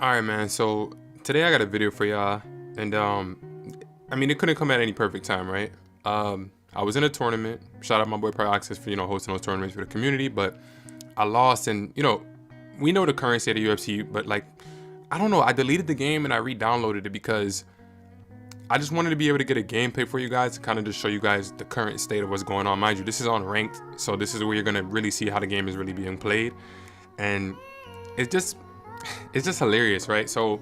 All right, man. So today I got a video for y'all, and I mean, it couldn't come at any perfect time, right? I was in a tournament. Shout out my boy Pro Access for hosting those tournaments for the community, but I lost, and we know the current state of UFC, but like, I don't know. I deleted the game and I re-downloaded it because I just wanted to be able to get a gameplay for you guys to kind of just show you guys the current state of what's going on. Mind you, this is on ranked, so this is where you're gonna really see how the game is really being played, and it's just hilarious, right? So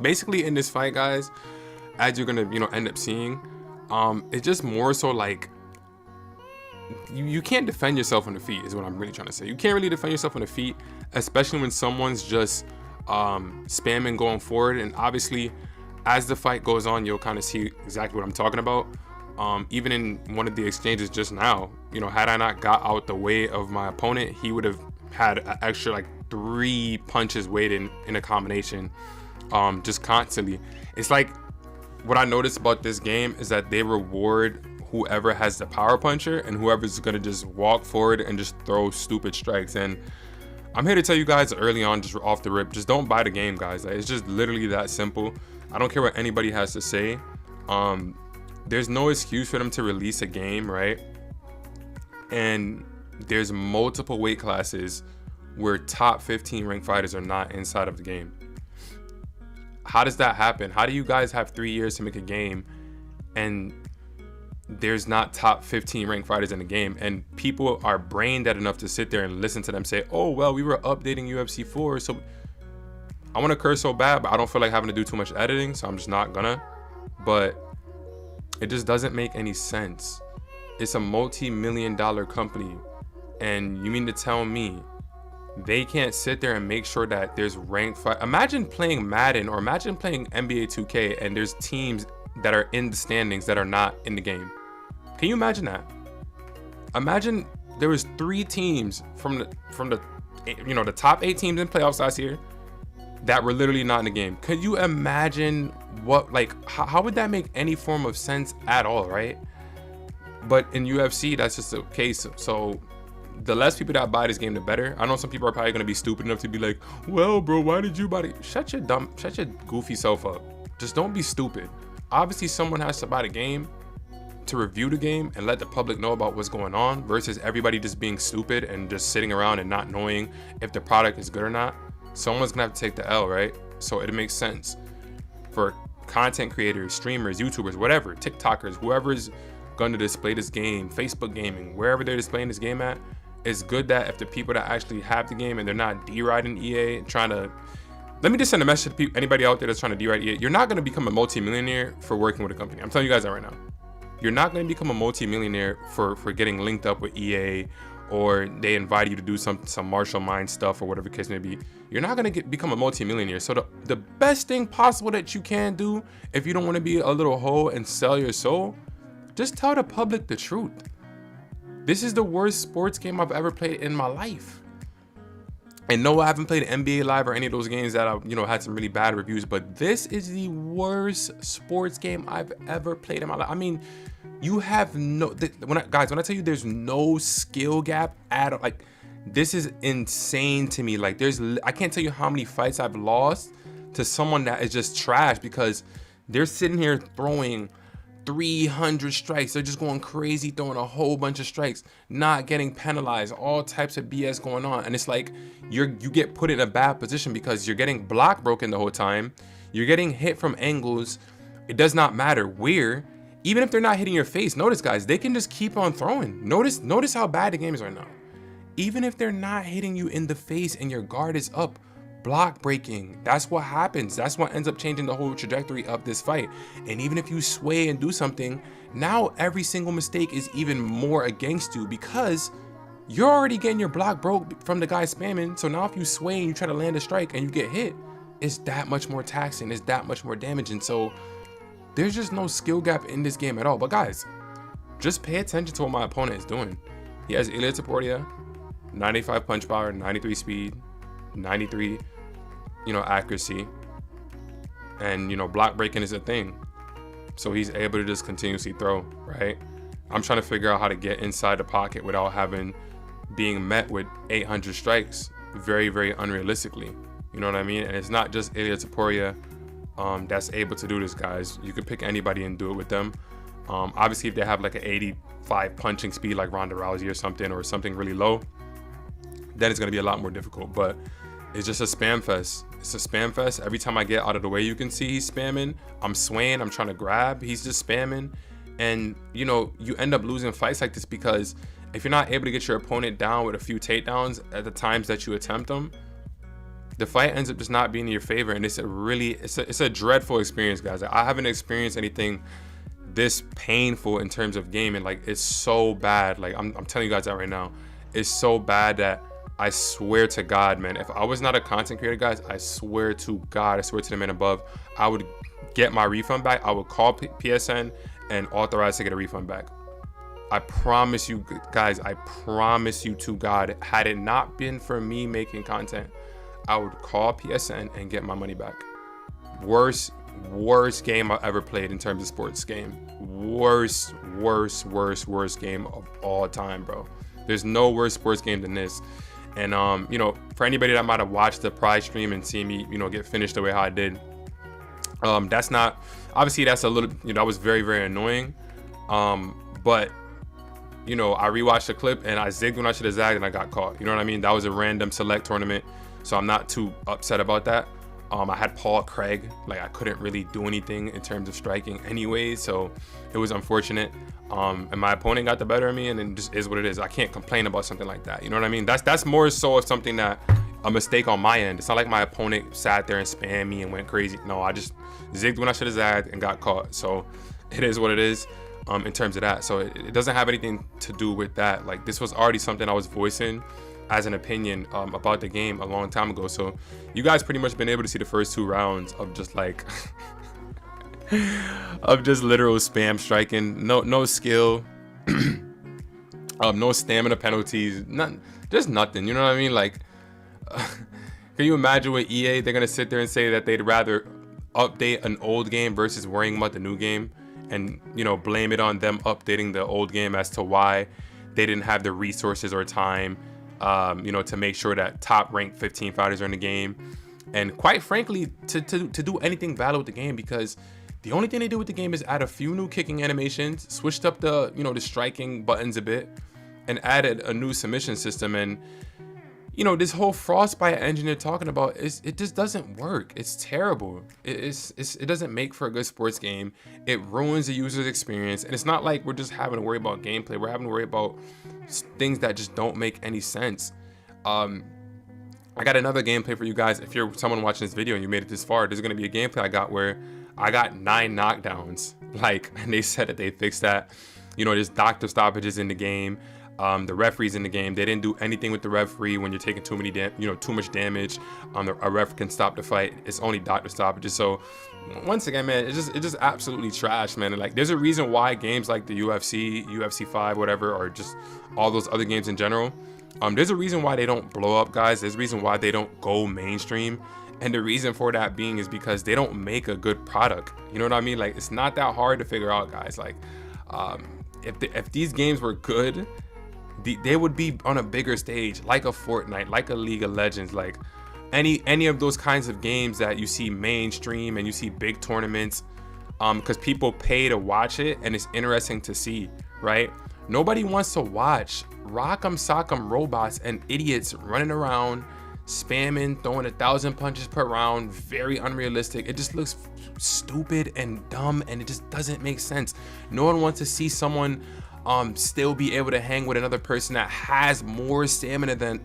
basically in this fight, guys, as you're gonna end up seeing, it's just more so like you can't defend yourself on the feet is what I'm really trying to say. You can't really defend yourself on the feet, especially when someone's just spamming going forward. And obviously as the fight goes on, you'll kind of see exactly what I'm talking about. Even in one of the exchanges just now, had I not got out the way of my opponent, he would have had an extra like 3 punches waiting in a combination, just constantly. It's like, what I noticed about this game is that they reward whoever has the power puncher and whoever's gonna just walk forward and just throw stupid strikes. And I'm here to tell you guys early on, just off the rip, just don't buy the game, guys. It's just literally that simple. I don't care what anybody has to say. There's no excuse for them to release a game, right? And there's multiple weight classes where top 15 ranked fighters are not inside of the game. How does that happen? How do you guys have 3 years to make a game and there's not top 15 ranked fighters in the game, and people are brain dead enough to sit there and listen to them say, oh well, we were updating UFC 4, so I want to curse so bad, but I don't feel like having to do too much editing, so I'm just not gonna. But it just doesn't make any sense. It's a multi-million-dollar company, and you mean to tell me they can't sit there and make sure that there's ranked fight? Imagine playing Madden, or imagine playing NBA 2K and there's teams that are in the standings that are not in the game. Can you imagine that? Imagine there was 3 teams from the the top 8 teams in playoffs last year that were literally not in the game. Could you imagine what, like, how would that make any form of sense at all, right? But in UFC, that's just the case. So the less people that buy this game, the better. I know some people are probably gonna be stupid enough to be like, well, bro, why did you buy it? Shut your goofy self up. Just don't be stupid. Obviously, someone has to buy the game to review the game and let the public know about what's going on, versus everybody just being stupid and just sitting around and not knowing if the product is good or not. Someone's gonna have to take the L, right? So it makes sense for content creators, streamers, YouTubers, whatever, TikTokers, whoever's gonna display this game, Facebook gaming, wherever they're displaying this game at. It's good that if the people that actually have the game and they're not deriding EA and trying to, let me just send a message to anybody out there that's trying to deride EA. You're not going to become a multi-millionaire for working with a company. I'm telling you guys that right now. You're not going to become a multi-millionaire for getting linked up with EA, or they invite you to do some martial mind stuff or whatever the case may be. You're not going to become a multi-millionaire. So the best thing possible that you can do, if you don't want to be a little hoe and sell your soul, just tell the public the truth. This is the worst sports game I've ever played in my life. And no, I haven't played NBA Live or any of those games that had some really bad reviews, but this is the worst sports game I've ever played in my life. I mean, you have guys, when I tell you there's no skill gap at all, like, this is insane to me. Like, I can't tell you how many fights I've lost to someone that is just trash because they're sitting here throwing 300 strikes. They're just going crazy, throwing a whole bunch of strikes, not getting penalized, all types of BS going on. And it's like you get put in a bad position because you're getting block broken the whole time. You're getting hit from angles. It does not matter where. Even if they're not hitting your face, notice, guys, they can just keep on throwing. Notice how bad the game is right now. Even if they're not hitting you in the face and your guard is up, block breaking, that's what happens. That's what ends up changing the whole trajectory of this fight. And even if you sway and do something, now every single mistake is even more against you because you're already getting your block broke from the guy spamming. So now if you sway and you try to land a strike and you get hit, it's that much more taxing, it's that much more damaging. So there's just no skill gap in this game at all. But guys, just pay attention to what my opponent is doing. He has Ilia Topuria, 95 punch power, 93 speed, 93 accuracy, and block breaking is a thing, so he's able to just continuously throw, right? I'm trying to figure out how to get inside the pocket without being met with 800 strikes very, very unrealistically. You know what I mean? And it's not just Ilya Taporia that's able to do this, guys. You could pick anybody and do it with them. Obviously, if they have like an 85 punching speed like Ronda Rousey or something really low, then it's going to be a lot more difficult. But it's just a spam fest. It's a spam fest. Every time I get out of the way, you can see he's spamming. I'm swaying. I'm trying to grab. He's just spamming. And, you know, you end up losing fights like this because if you're not able to get your opponent down with a few takedowns at the times that you attempt them, the fight ends up just not being in your favor. And it's a dreadful experience, guys. I haven't experienced anything this painful in terms of gaming. Like, it's so bad. Like, I'm telling you guys that right now. It's so bad that I swear to God, man, if I was not a content creator, guys, I swear to God, I swear to the man above, I would get my refund back. I would call PSN and authorize to get a refund back. I promise you guys, I promise you to God, had it not been for me making content, I would call PSN and get my money back. Worst game I ever played in terms of sports game. Worst game of all time, bro. There's no worse sports game than this. And you know, for anybody that might have watched the Pride stream and seen me, you know, get finished the way how I did, that's not, obviously that's a little, you know, that was very annoying. But you know, I rewatched the clip and I zigged when I should have zagged and I got caught. You know what I mean? That was a random select tournament, so I'm not too upset about that. I had Paul Craig, like I couldn't really do anything in terms of striking anyway, so it was unfortunate. And my opponent got the better of me, and it just is what it is. I can't complain about something like that. You know what I mean? That's more so of something that a mistake on my end. It's not like my opponent sat there and spammed me and went crazy. No, I just zigged when I should have zagged and got caught. So it is what it is in terms of that. So it doesn't have anything to do with that. Like, this was already something I was voicing as an opinion about the game a long time ago. So you guys pretty much been able to see the first 2 rounds of just like of just literal spam striking. No skill, no stamina penalties, just nothing. You know what I mean? Like, can you imagine with EA, they're gonna sit there and say that they'd rather update an old game versus worrying about the new game, and, you know, blame it on them updating the old game as to why they didn't have the resources or time, you know, to make sure that top ranked 15 fighters are in the game, and quite frankly, to do anything valid with the game, because the only thing they do with the game is add a few new kicking animations, switched up the, you know, the striking buttons a bit, and added a new submission system. And, you know, this whole Frostbite engine they're talking about, it just doesn't work. It's terrible. It doesn't make for a good sports game. It ruins the user's experience. And it's not like we're just having to worry about gameplay. We're having to worry about things that just don't make any sense. I got another gameplay for you guys. If you're someone watching this video and you made it this far, there's gonna be a gameplay I got where I got 9 knockdowns. Like, and they said that they fixed that. You know, there's doctor stoppages in the game. The referees in the game, they didn't do anything with the referee when you're taking too much damage. A ref can stop the fight. It's only doctor stoppages. So once again, man, it's just absolutely trash, man. And like, there's a reason why games like the UFC 5, whatever, or just all those other games in general, there's a reason why they don't blow up, guys. There's a reason why they don't go mainstream. And the reason for that being is because they don't make a good product. You know what I mean? Like, it's not that hard to figure out, guys. Like, if these games were good, they would be on a bigger stage, like a Fortnite, like a League of Legends, like any of those kinds of games that you see mainstream and you see big tournaments, because people pay to watch it and it's interesting to see, right? Nobody wants to watch rock'em sock'em robots and idiots running around spamming, throwing 1,000 punches per round. Very unrealistic. It just looks stupid and dumb, and it just doesn't make sense. No one wants to see someone still be able to hang with another person that has more stamina than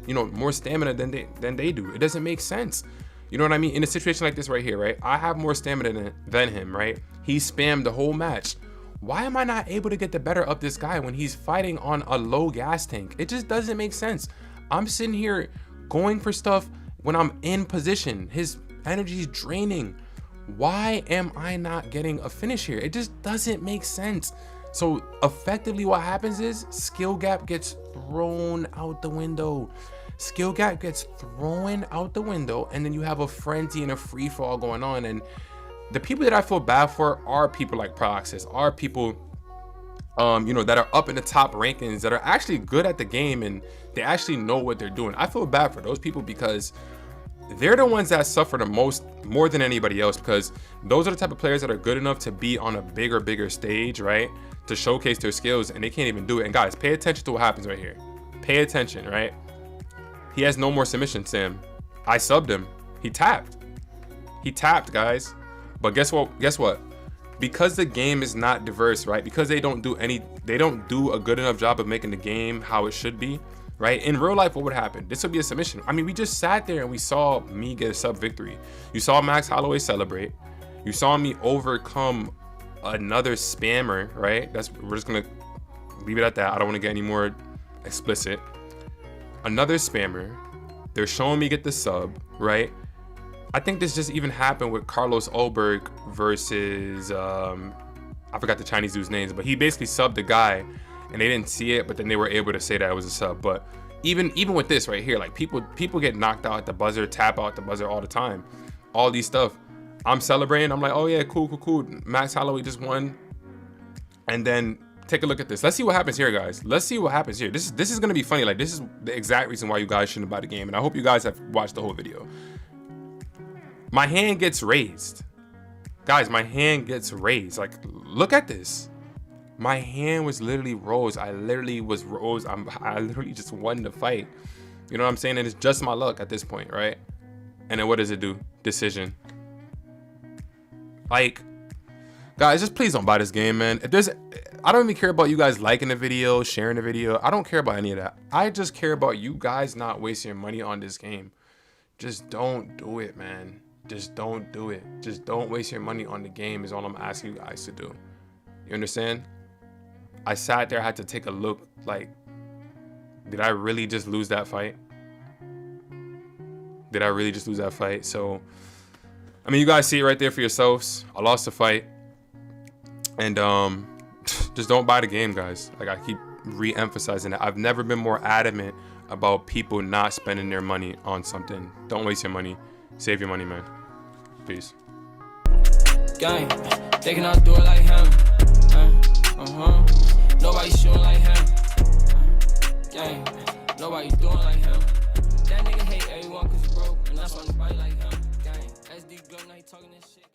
they do. It doesn't make sense. You know what I mean? In a situation like this right here, right? I have more stamina than him, right? He spammed the whole match. Why am I not able to get the better of this guy when he's fighting on a low gas tank? It just doesn't make sense. I'm sitting here going for stuff when I'm in position. His energy is draining. Why am I not getting a finish here? It just doesn't make sense. So effectively what happens is skill gap gets thrown out the window. Skill gap gets thrown out the window, and then you have a frenzy and a free fall going on. And the people that I feel bad for are people like Proxys, are people that are up in the top rankings, that are actually good at the game and they actually know what they're doing. I feel bad for those people because they're the ones that suffer the most, more than anybody else, because those are the type of players that are good enough to be on a bigger stage, right? To showcase their skills, and they can't even do it. And guys, pay attention to what happens right here. Pay attention, right? He has no more submission, Sam. I subbed him. He tapped. He tapped, guys. But guess what? Guess what? Because the game is not diverse, right? Because they don't do a good enough job of making the game how it should be, right? In real life, what would happen? This would be a submission. I mean, we just sat there and we saw me get a sub victory. You saw Max Holloway celebrate. You saw me overcome another spammer, right? We're just gonna leave it at that. I don't want to get any more explicit. Another spammer. They're showing me get the sub, right? I think this just even happened with Carlos Ulberg versus I forgot the Chinese dude's names, but he basically subbed the guy and they didn't see it, but then they were able to say that it was a sub. But even with this right here, like people get knocked out at the buzzer, tap out the buzzer all the time. All these stuff. I'm celebrating. I'm like, oh yeah, cool. Max Holloway just won. And then take a look at this. Let's see what happens here, guys. Let's see what happens here. This is gonna be funny. Like, this is the exact reason why you guys shouldn't buy the game. And I hope you guys have watched the whole video. My hand gets raised. Guys, my hand gets raised. Like, look at this. My hand was literally rose. I literally was rose. I literally just won the fight. You know what I'm saying? And it's just my luck at this point, right? And then what does it do? Decision. Like, guys, just please don't buy this game, man. I don't even care about you guys liking the video, sharing the video. I don't care about any of that. I just care about you guys not wasting your money on this game. Just don't do it, man. Just don't do it. Just don't waste your money on the game is all I'm asking you guys to do. You understand? I sat there, I had to take a look, like, did I really just lose that fight? Did I really just lose that fight? So, I mean, you guys see it right there for yourselves. I lost the fight. And just don't buy the game, guys. Like, I keep re-emphasizing that. I've never been more adamant about people not spending their money on something. Don't waste your money. Save your money, man. Peace. Gang, they cannot do it like him. Nobody shooting like him. Gang, nobody doing like him. That nigga hate everyone cause he broke, and that's why nobody like him. Gang, SD gun, now he talking this shit.